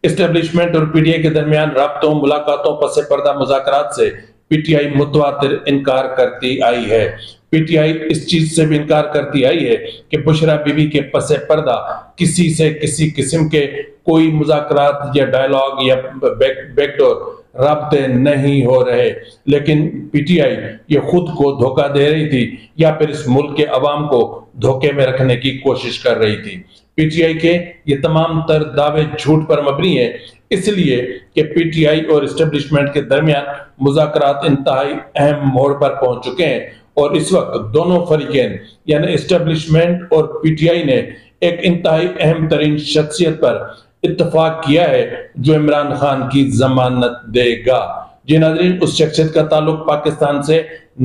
Establishment اور P T I کے درمیان رابطوں، ملاقاتوں، پس پردہ مذاکرات سے پی ٹی آئی متواتر انکار کرتی آئی ہے۔ پی ٹی آئی اس چیز سے بھی انکار کرتی آئی ہے کہ بشرا بی بی کے پس پردہ کسی سے کسی قسم کے کوئی مذاکرات یا ڈائیلاگ یا بیک ڈور رابطے نہیں ہو رہے، لیکن پی ٹی آئی یہ خود کو دھوکہ دے رہی تھی یا پھر اس ملک کے عوام کو دھوکے میں رکھنے کی کوشش کر رہی تھی۔ پی ٹی آئی کے یہ تمام تر دعوے جھوٹ پر مبنی ہیں، اس لیے کہ پی ٹی آئی اور اسٹیبلشمنٹ کے درمیان مذاکرات انتہائی اہم موڑ پر پہنچ چکے ہیں، اور اس وقت دونوں فریقین یعنی اسٹیبلشمنٹ اور پی ٹی آئی نے ایک انتہائی اہم ترین شخصیت پر اتفاق کیا ہے جو عمران خان کی ضمانت دے گا۔ جی ناظرین، اس شخصیت کا تعلق پاکستان سے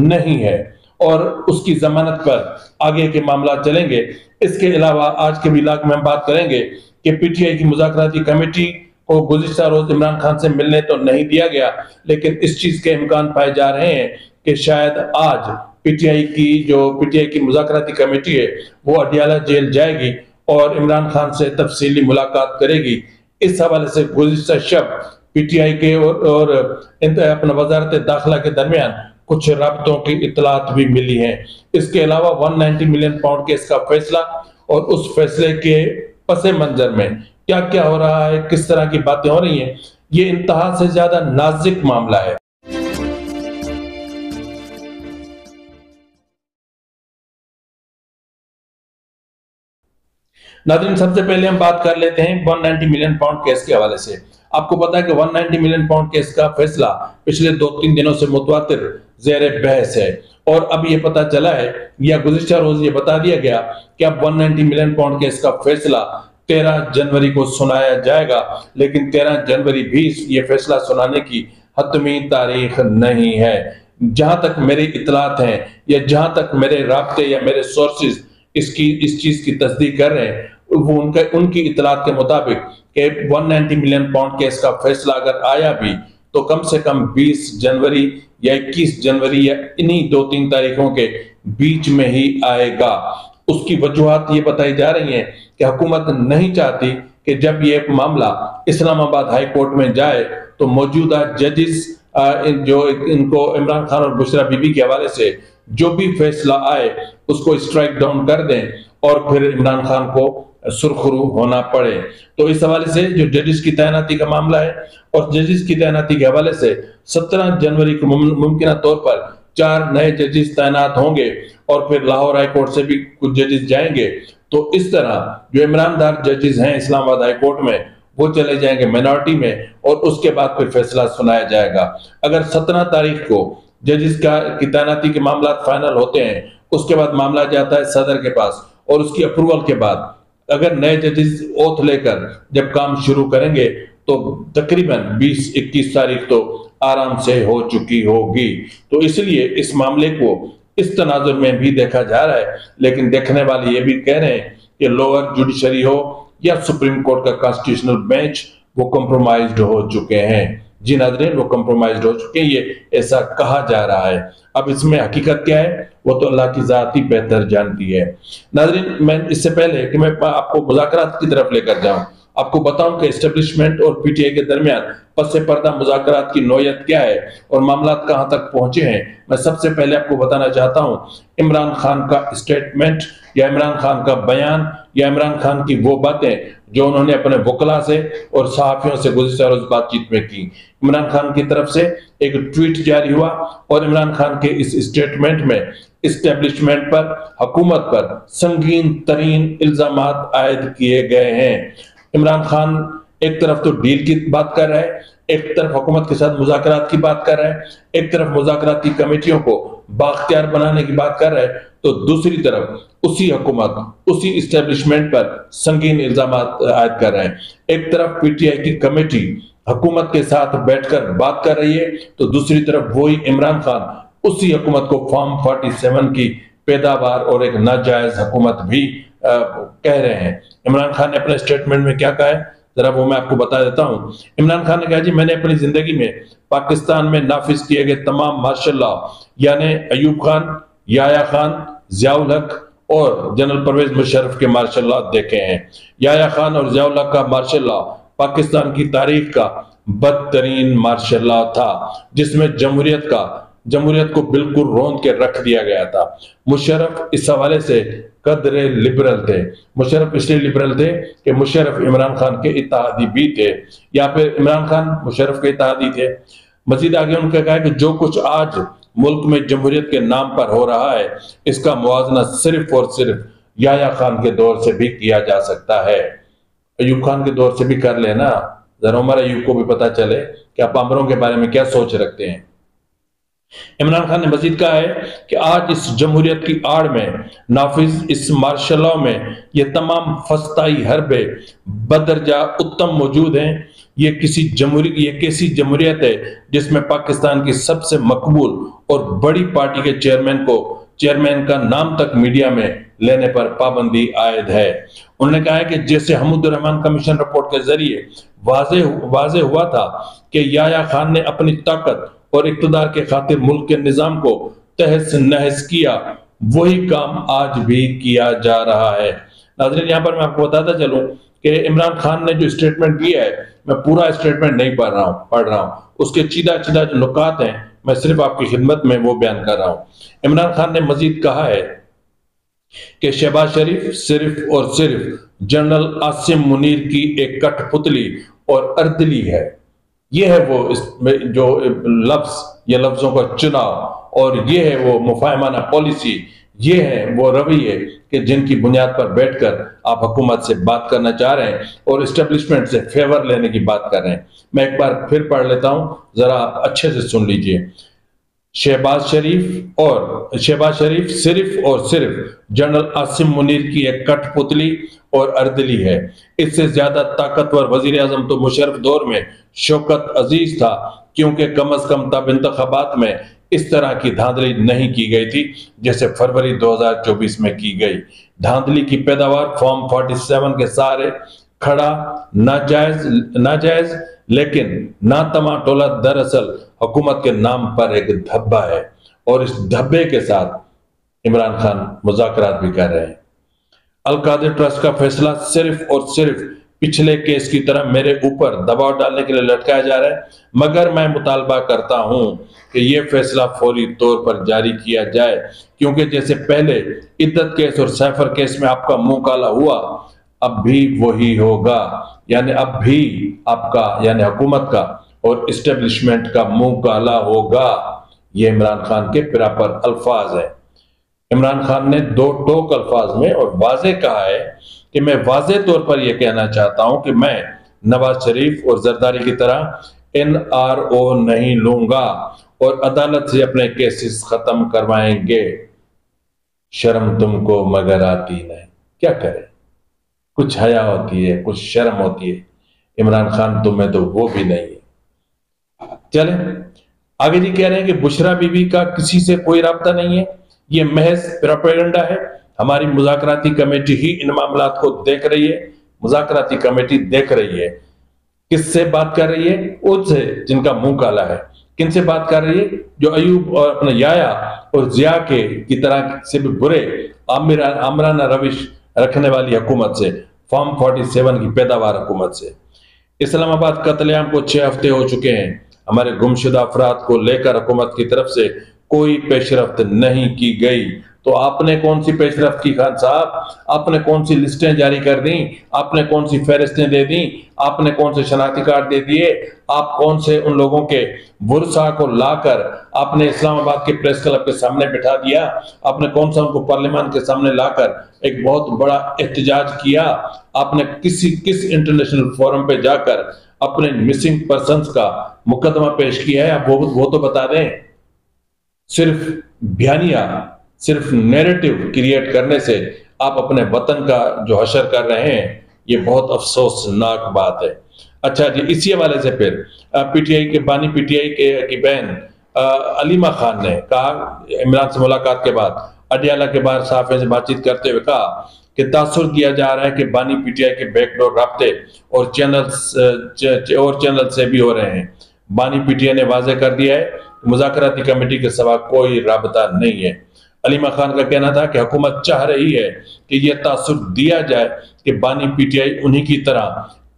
نہیں ہے اور اس کی ضمانت پر آگے کے معاملات چلیں گے۔ اس کے علاوہ آج کے ولاگ میں ہم بات کریں گے کہ پی ٹی آئی کی مذاکراتی کمیٹی کو گزشتہ روز عمران خان سے ملنے تو نہیں دیا گیا، لیکن اس چیز کے امکان پائے جا رہے ہیں کہ شاید آج پی ٹی آئی کی مذاکراتی کمیٹی ہے وہ اڈیالہ جیل جائے گی اور عمران خان سے تفصیلی ملاقات کرے گی۔ اس حوالے سے گزشتہ شب پی ٹی آئی کے اور اپنا وزارت داخلہ کے درمیان کچھ رابطوں کی اطلاعات بھی ملی ہیں۔ اس کے علاوہ 190 ملین پاؤنڈ کیس کا فیصلہ اور اس فیصلے کے پس منظر میں کیا کیا ہو رہا ہے، کس طرح کی باتیں ہو رہی ہیں، یہ انتہا سے زیادہ نازک معاملہ ہے۔ ناظرین، سب سے پہلے ہم بات کر لیتے ہیں 190 ملین پاؤنڈ کیس کے حوالے سے۔ آپ کو پتا ہے کہ 190 ملین پاؤنڈ کیس کا فیصلہ پچھلے 2-3 دنوں سے متواتر زیر بحث ہے، اور اب یہ پتا چلا ہے یا گزشتہ روز یہ بتا دیا گیا کہ اب 190 ملین پاؤنڈ کیس کا فیصلہ 13 جنوری کو سنایا جائے گا، لیکن 13 جنوری بھی یہ فیصلہ سنانے کی حتمی تاریخ نہیں ہے۔ جہاں تک میری اطلاعات ہیں یا جہاں تک میرے رابطے یا میرے سورسز اس چیز کی تصدیق کر رہے ہیں، وہ ان کی اطلاعات کے مطابق کہ 190 ملین پاؤنڈ کیس کا فیصلہ اگر آیا بھی تو کم سے کم 20 جنوری یا 21 جنوری یا انہی 2-3 تاریخوں کے بیچ میں ہی آئے گا۔ اس کی وجوہات یہ بتائی جا رہی ہیں کہ حکومت نہیں چاہتی کہ جب یہ معاملہ اسلام آباد ہائی کورٹ میں جائے تو موجودہ ججز جو ان کو عمران خان اور بشرا بی بی کے حوالے سے جو بھی فیصلہ آئے اس کو اسٹرائک ڈاؤن کر دیں اور پھر عمران خان کو سرخرو ہونا پڑے۔ تو اس حوالے سے جو ججز کی تعیناتی کا معاملہ ہے اور ججز کی تعیناتی کے حوالے سے 17 جنوری کو ممکنہ طور پر 4 نئے ججز تعینات ہوں گے اور پھر لاہور ہائی کورٹ سے بھی کچھ ججز جائیں گے۔ تو اس طرح جو عمران دار ججز ہیں اسلام آباد ہائی کورٹ میں وہ چلے جائیں گے مائنورٹی میں، اور اس کے بعد پھر فیصلہ سنایا جائے گا۔ اگر 17 تاریخ کو ججز کی تعیناتی کے معاملات فائنل ہوتے ہیں، اس کے بعد معاملہ جاتا ہے صدر کے پاس، اور اس کی اپروول کے بعد اگر نئے ججز اوتھ لے کر جب کام شروع کریں گے تو تقریباً 20-21 تاریخ تو آرام سے ہو چکی ہوگی۔ تو اس لیے اس معاملے کو اس تناظر میں بھی دیکھا جا رہا ہے، لیکن دیکھنے والے یہ بھی کہہ رہے ہیں کہ لوور جوڈیشری ہو یا سپریم کورٹ کا کانسٹیٹیوشنل بینچ وہ کمپرومائزڈ ہو چکے ہیں۔ جی ناظرین، وہ کمپرومائزڈ ہو چکے ہیں، یہ ایسا کہا جا رہا ہے۔ اب اس میں حقیقت کیا ہے وہ تو اللہ کی ذات ہی بہتر جانتی ہے۔ ناظرین، میں اس سے پہلے کہ میں آپ کو مذاکرات کی طرف لے کر جاؤں، آپ کو بتاؤں کہ اسٹیبلشمنٹ اور پی ٹی آئی کے درمیان پس پردہ مذاکرات کی نوعیت کیا ہے اور معاملات کہاں تک پہنچے ہیں، میں سب سے پہلے آپ کو بتانا چاہتا ہوں عمران خان کا اسٹیٹمنٹ یا عمران خان کا بیان یا عمران خان کی وہ باتیں جو انہوں نے اپنے وکلاء سے اور صحافیوں سے گزشتہ روز بات چیت میں کی۔ عمران خان کی طرف سے ایک ٹویٹ جاری ہوا اور عمران خان کے اس اسٹیٹمنٹ میں اسٹیبلشمنٹ پر، حکومت پر سنگین ترین الزامات عائد کیے گئے ہیں۔ عمران خان ایک طرف تو ڈیل کی بات کر رہا ہے، ایک طرف حکومت کے ساتھ مذاکرات کی بات کر رہا ہے، ایک طرف مذاکراتی کمیٹیوں کو بااختیار بنانے کی بات کر رہا ہے، تو دوسری طرف اسی حکومت، اسی اسٹیبلشمنٹ پر سنگین الزامات عائد کر رہا ہے۔ ایک طرف پی ٹی آئی کی کمیٹی حکومت کے ساتھ بیٹھ کر بات کر رہی ہے تو دوسری طرف وہی عمران خان اسی حکومت کو فارم 47 کی پیداوار اور ایک ناجائز حکومت بھی کہہ رہے ہیں۔ عمران خان نے اپنے اسٹیٹمنٹ میں کیا کہا ہے ذرا وہ میں آپ کو بتا دیتا ہوں۔ عمران خان نے کہا جی میں نے اپنی زندگی میں پاکستان میں نافذ کیے گئے تمام مارشل لا یعنی ایوب خان، یحییٰ خان، ضیاء الحق اور جنرل پرویز مشرف کے مارشل لا دیکھے ہیں۔ یحییٰ خان اور ضیاء الحق کا مارشل لا پاکستان کی تاریخ کا بدترین مارشل لا تھا، جس میں جمہوریت کو بالکل روند کے رکھ دیا گیا تھا۔ مشرف اس حوالے سے قدرے لبرل تھے۔ مشرف اس لیے لبرل تھے کہ مشرف عمران خان کے اتحادی بھی تھے، یا پھر عمران خان مشرف کے اتحادی تھے۔ مزید آگے ان کا کہا ہے کہ جو کچھ آج ملک میں جمہوریت کے نام پر ہو رہا ہے، اس کا موازنہ صرف اور صرف یحییٰ خان کے دور سے بھی کیا جا سکتا ہے۔ ایوب خان کے دور سے بھی کر لینا، ذرا عمر ایوب کو بھی پتا چلے کہ آپ امروں کے بارے میں کیا سوچ رکھتے ہیں۔ عمران خان نے مزید کہا ہے کہ آج اس جمہوریت کی آڑ میں نافذ اس مارشل لاء میں یہ تمام فسطائی حربے بدرجہ اتم موجود ہیں۔ یہ کیسی جمہوریت ہے جس میں پاکستان کی سب سے مقبول اور بڑی پارٹی کے چیئرمین کا نام تک میڈیا میں لینے پر پابندی عائد ہے۔ انہوں نے کہا ہے کہ جیسے حمود الرحمن کمیشن رپورٹ کے ذریعے واضح ہوا تھا کہ یحییٰ خان نے اپنی طاقت اور اقتدار کے خاطر ملک کے نظام کو تہس نہس کیا، وہی کام آج بھی کیا جا رہا ہے۔ ناظرین، یہاں پر میں آپ کو بتاتا چلوں کہ عمران خان نے جو اسٹیٹمنٹ دیا ہے، میں پورا اسٹیٹمنٹ نہیں پڑھ رہا ہوں، اس کے چیدہ جو نکات ہیں میں صرف آپ کی خدمت میں وہ بیان کر رہا ہوں۔ عمران خان نے مزید کہا ہے کہ شہباز شریف صرف اور صرف جنرل عاصم منیر کی ایک کٹ پتلی اور اردلی ہے۔ یہ ہے وہ جو لفظوں کا چناؤ، اور یہ ہے وہ مفاہمانہ پالیسی، یہ ہے وہ رویے کہ جن کی بنیاد پر بیٹھ کر آپ حکومت سے بات کرنا چاہ رہے ہیں اور اسٹیبلشمنٹ سے فیور لینے کی بات کر رہے ہیں۔ میں ایک بار پھر پڑھ لیتا ہوں، ذرا آپ اچھے سے سن لیجئے۔ شہباز شریف صرف اور صرف جنرل عاصم منیر کی ایک کٹ پتلی اور اردلی ہے۔ اس سے زیادہ طاقتور وزیر اعظم تو مشرف دور میں شوکت عزیز تھا، کیونکہ کم از کم تب انتخابات میں اس طرح کی دھاندلی نہیں کی گئی تھی جیسے فروری 2024 میں کی گئی۔ دھاندلی کی پیداوار فارم 47 کے سہارے کھڑا ناجائز لیکن ناتما ٹولہ دراصل حکومت کے نام پر ایک دھبا ہے، اور اس دھبے کے ساتھ عمران خان مذاکرات بھی کر رہے ہیں۔ القادر ٹرسٹ کا فیصلہ صرف اور صرف پچھلے کیس کی طرح میرے اوپر دباؤ ڈالنے کے لیے لٹکایا جا رہا ہے، مگر میں مطالبہ کرتا ہوں کہ یہ فیصلہ فوری طور پر جاری کیا جائے، کیونکہ جیسے پہلے عدت کیس اور سیفر کیس میں آپ کا منہ کالا ہوا، اب بھی وہی ہوگا، یعنی اب بھی آپ کا یعنی حکومت کا اور اسٹیبلشمنٹ کا منہ کالا ہوگا۔ یہ عمران خان کے پراپر الفاظ ہیں۔ عمران خان نے دو ٹوک الفاظ میں اور واضح کہا ہے کہ میں واضح طور پر یہ کہنا چاہتا ہوں کہ میں نواز شریف اور زرداری کی طرح NRO نہیں لوں گا اور عدالت سے اپنے کیسز ختم کروائیں گے۔ شرم تم کو مگر آتی نہیں، کیا کرے؟ کچھ حیا ہوتی ہے، کچھ شرم ہوتی ہے۔ عمران خان تمہیں تو وہ بھی نہیں ہے۔ چلیں آگے جی کہہ رہے ہیں کہ بشرا بی بی کا کسی سے کوئی رابطہ نہیں ہے، یہ محض پروپیگنڈا ہے۔ ہماری مذاکراتی کمیٹی ہی ان معاملات کو دیکھ رہی ہے۔ مذاکراتی کمیٹی دیکھ رہی ہے۔ کس سے بات کر رہی ہے؟ ان سے جن کا منہ کالا ہے۔ کن سے بات کر رہی ہے؟ جو ایوب اور اپنے یحییٰ اور ضیاء کی طرح سے بھی برے آمرانہ روش رکھنے والی حکومت سے، فارم 47 کی پیداوار حکومت سے۔ اسلام آباد قتل عام کو 6 ہفتے ہو چکے ہیں، ہمارے گمشدہ افراد کو لے کر حکومت کی طرف سے کوئی پیش رفت نہیں کی گئی۔ تو آپ نے کون سی پیش رفت کی خان صاحب؟ آپ نے کون سی لسٹیں جاری کر دیں؟ آپ نے کون سی فہرستیں دے دیں؟ آپ نے کون سے شناختی کارڈ دے دیے؟ آپ کون سے ان لوگوں کے ورثاء کو لا کر آپ نے اسلام آباد کے پریس کلب کے سامنے بٹھا دیا؟ آپ نے کون سا ان کو پارلیمان کے سامنے لا کر ایک بہت بڑا احتجاج کیا؟ آپ نے کس انٹرنیشنل فورم پہ جا کر اپنے مسنگ پرسنز کا مقدمہ پیش کیا ہے؟ آپ وہ تو بتا دیں۔ صرف بیانیہ، صرف نیریٹو کریٹ کرنے سے آپ اپنے وطن کا جو حشر کر رہے ہیں، یہ بہت افسوسناک بات ہے۔ اچھا جی، اسی حوالے سے پھر پی ٹی آئی کے بانی پی ٹی آئی کی بہن علیمہ خان نے کہا، عمران سے ملاقات کے بعد اڈیالہ کے باہر صحافیوں سے بات چیت کرتے ہوئے کہا کہ تاثر کیا جا رہا ہے کہ بانی پی ٹی آئی کے بیک ڈور رابطے اور چینل سے بھی ہو رہے ہیں۔ بانی پی ٹی آئی نے واضح کر دیا ہے مذاکراتی کمیٹی کے سوا کوئی رابطہ نہیں ہے۔ علیمہ خان کا کہنا تھا کہ حکومت چاہ رہی ہے کہ یہ تاثر دیا جائے کہ بانی پی ٹی آئی انہی کی طرح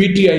PTI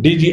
DG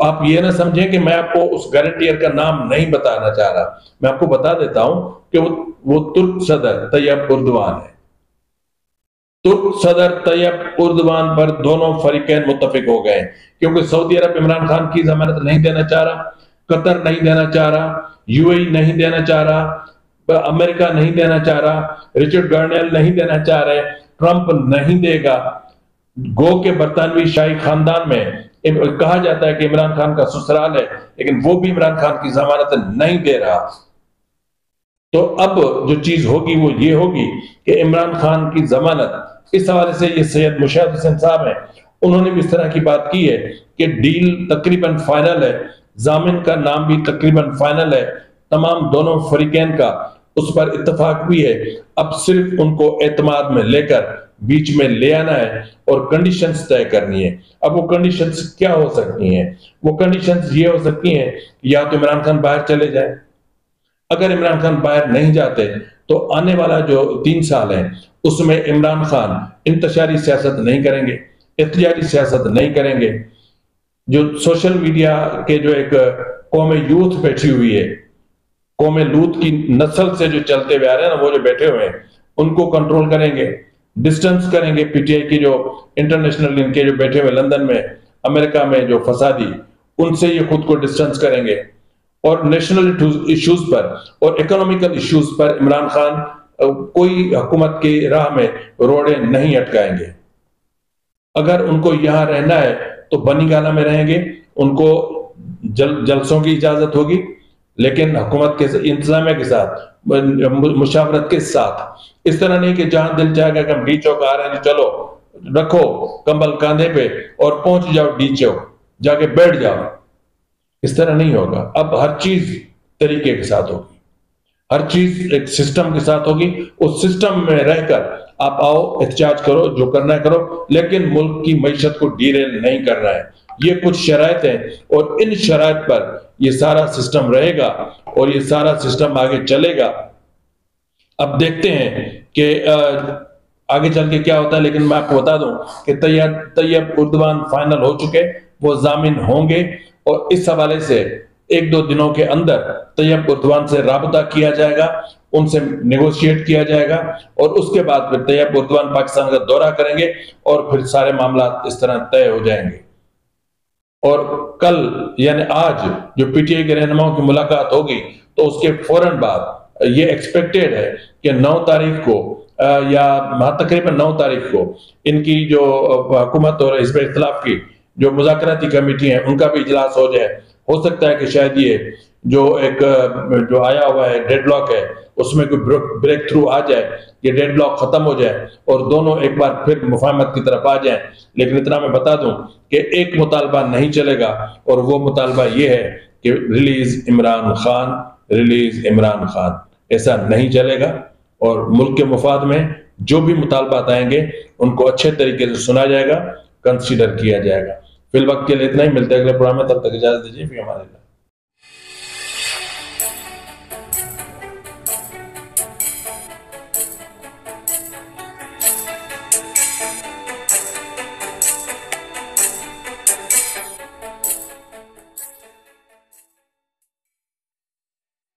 آپ یہ نہ سمجھیں کہ میں آپ کو اس گارنٹیئر کا نام نہیں بتانا چاہ رہا، میں آپ کو بتا دیتا ہوں کہ وہ ترک صدر طیب اردوان ہے۔ ترک صدر طیب اردوان پر دونوں فریقین متفق ہو گئے، کیونکہ سعودی عرب عمران خان کی ضمانت نہیں دینا چاہ رہا، قطر نہیں دینا چاہ رہا، یو اے ای نہیں دینا چاہ رہا، امریکہ نہیں دینا چاہ رہا، رچرڈ گارنیل نہیں دینا چاہ رہے، ٹرمپ نہیں دے گا۔ گو کہ برطانوی شاہی خاندان میں کہا جاتا ہے کہ عمران خان کا سسرال ہے، لیکن وہ بھی عمران خان کی ضمانت نہیں دے رہا۔ تو اب جو چیز ہوگی وہ یہ ہوگی کہ عمران خان کی ضمانت، اس حوالے سے یہ سید مشاہد حسین صاحب ہیں، انہوں نے بھی اس طرح کی بات کی ہے کہ ڈیل تقریباً فائنل ہے، ضامن کا نام بھی تقریباً فائنل ہے، تمام دونوں فریقین کا اس پر اتفاق بھی ہے، اب صرف ان کو اعتماد میں لے کر بیچ میں لے آنا ہے اور کنڈیشنز طے کرنی ہے۔ اب وہ کنڈیشنز کیا ہو سکتی ہیں؟ وہ کنڈیشنز یہ ہو سکتی ہیں، یا تو عمران خان باہر چلے جائیں۔ اگر عمران خان باہر نہیں جاتے تو آنے والا جو 3 سال ہے اس میں عمران خان انتشاری سیاست نہیں کریں گے، احتجاجی سیاست نہیں کریں گے۔ جو سوشل میڈیا کے جو ایک قوم یوتھ بیٹھی ہوئی ہے، قوم لوط کی نسل سے جو چلتے ہوئے آ رہے ہیں نا، وہ جو بیٹھے ہوئے ہیں ان کو کنٹرول کریں گے، ڈسٹنس کریں گے۔ پی ٹی آئی کی جو انٹرنیشنل ان کے جو بیٹھے ہوئے لندن میں، امریکہ میں جو فسادی، ان سے یہ خود کو ڈسٹنس کریں گے، اور نیشنل ایشوز پر اور اکنامیکل ایشوز پر عمران خان کوئی حکومت کی راہ میں روڑے نہیں اٹکائیں گے۔ اگر ان کو یہاں رہنا ہے تو بنی گالا میں رہیں گے، ان کو جلسوں کی اجازت ہوگی، لیکن حکومت کے انتظامیہ کے ساتھ، مشاورت کے ساتھ۔ اس طرح نہیں کہ جہاں دل چاہے گا کہ ہم ڈی چوک آ رہے ہیں، چلو رکھو کمبل کاندھے پہ اور پہنچ جاؤ ڈی چوک، جا کے بیٹھ جاؤ۔ اس طرح نہیں ہوگا۔ اب ہر چیز طریقے کے ساتھ ہوگی، ہر چیز ایک سسٹم کے ساتھ ہوگی۔ اس سسٹم میں رہ کر آپ آؤ، احتجاج کرو، جو کرنا ہے کرو، لیکن ملک کی معیشت کو ڈیریل نہیں کرنا ہے۔ یہ کچھ شرائط ہیں، اور ان شرائط پر یہ سارا سسٹم رہے گا اور یہ سارا سسٹم آگے چلے گا۔ اب دیکھتے ہیں کہ آگے چل کے کیا ہوتا ہے، لیکن میں آپ کو بتا دوں کہ طیب اردوان فائنل ہو چکے، وہ ضامن ہوں گے، اور اس حوالے سے 1-2 دنوں کے اندر طیب اردوان سے رابطہ کیا جائے گا، ان سے نیگوشیٹ کیا جائے گا، اور اس کے بعد پھر طیب اردوان پاکستان کا دورہ کریں گے، اور پھر سارے معاملات اس طرح طے ہو جائیں گے۔ اور کل یعنی آج جو پی ٹی آئی کے رہنماؤں کی ملاقات ہوگی، تو اس کے فوراً بعد یہ ایکسپیکٹڈ ہے کہ 9 تاریخ کو یا تقریباً 9 تاریخ کو ان کی جو حکومت اور حزب اختلاف کی جو مذاکراتی کمیٹی ہیں ان کا بھی اجلاس ہو جائے۔ ہو سکتا ہے کہ شاید یہ جو ایک جو آیا ہوا ہے ڈیڈ لاک ہے، اس میں کوئی بریک تھرو آ جائے، یہ ڈیڈ لاک ختم ہو جائے اور دونوں ایک بار پھر مفاہمت کی طرف آ جائیں۔ لیکن اتنا میں بتا دوں کہ ایک مطالبہ نہیں چلے گا، اور وہ مطالبہ یہ ہے کہ ریلیز عمران خان، ریلیز عمران خان۔ ایسا نہیں چلے گا، اور ملک کے مفاد میں جو بھی مطالبات آئیں گے ان کو اچھے طریقے سے سنا جائے گا، کنسیڈر کیا جائے گا۔ فی الوقت کے لیے اتنا ہی، ملتے ہیں اگلے پروگرام میں، تب تک اجازت دیجیے، فی امان اللہ۔